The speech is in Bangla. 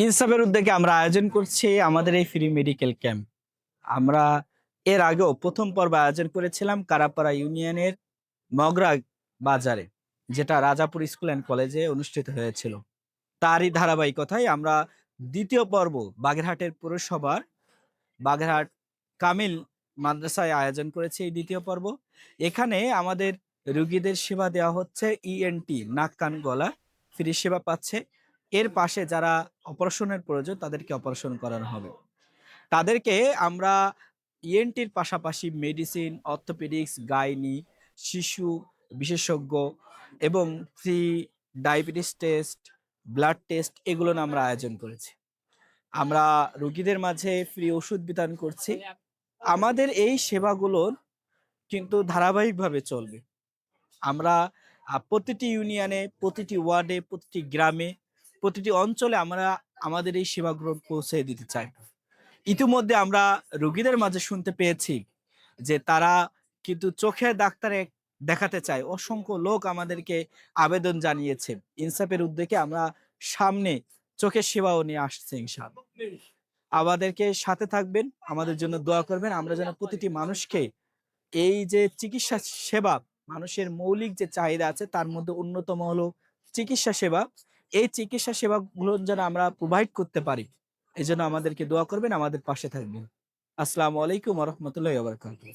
ইনসাফের উদ্যোগে আমরা আয়োজন করছি আমাদের এই ফ্রি মেডিকেল ক্যাম্প। আমরা এর আগেও প্রথম পর্ব আয়োজন করেছিলাম কারাপাড়া ইউনিয়নের মগরা বাজারে, যেটা রাজাপুর স্কুল অ্যান্ড কলেজে অনুষ্ঠিত হয়েছিল। তারই ধারাবাহিকতায় আমরা দ্বিতীয় পর্ব বাগেরহাটের পুরসভার বাগেরহাট কামিল মাদ্রাসায় আয়োজন করেছে এই দ্বিতীয় পর্ব। এখানে আমাদের রোগীদের সেবা দেওয়া হচ্ছে ইএনটি, নাক কান গলা ফ্রি সেবা পাচ্ছে। এর পাশে যারা অপারেশনের প্রয়োজন তাদেরকে অপারেশন করানো হবে। তাদেরকে আমরা ইএনটির পাশাপাশি মেডিসিন, অর্থোপেডিক্স, গাইনি, শিশু বিশেষজ্ঞ এবং free diabetes test, blood test এগুলো আমরা আয়োজন করেছি। আমরা রোগীদের মাঝে ফ্রি ওষুধ বিতরণ করছি। আমাদের এই সেবাগুলো কিন্তু ধারাবাহিকভাবে চলবে। আমরা প্রতিটি ইউনিয়নে, প্রতিটি ওয়ার্ডে, প্রতিটি গ্রামে, প্রতিটি অঞ্চলে আমরা আমাদের এই সেবাগুলো পৌঁছে দিতে চাই। ইতিমধ্যে আমরা রোগীদের মাঝে শুনতে পেয়েছি যে তারা কিন্তু চোখের ডাক্তারে দেখাতে চায়। অসংখ্য লোক আমাদেরকে আবেদন জানিয়েছে। ইনসাফের উদ্যোগে আমরা সামনে চোখের সেবাও নিয়ে আসছে ইনশাআল্লাহ। আমাদেরকে সাথে থাকবেন, আমাদের জন্য দোয়া করবেন। আমরা যেন প্রতিটি মানুষকে এই যে চিকিৎসা সেবা, মানুষের মৌলিক যে চাহিদা আছে তার মধ্যে অন্যতম হলো চিকিৎসা সেবা। এই চিকিৎসা সেবাগুলো যেন আমরা প্রোভাইড করতে পারি, এই জন্য আমাদেরকে দোয়া করবেন, আমাদের পাশে থাকবেন। আসসালামু আলাইকুম ওয়া রাহমাতুল্লাহি ওয়া বারাকাতুহু।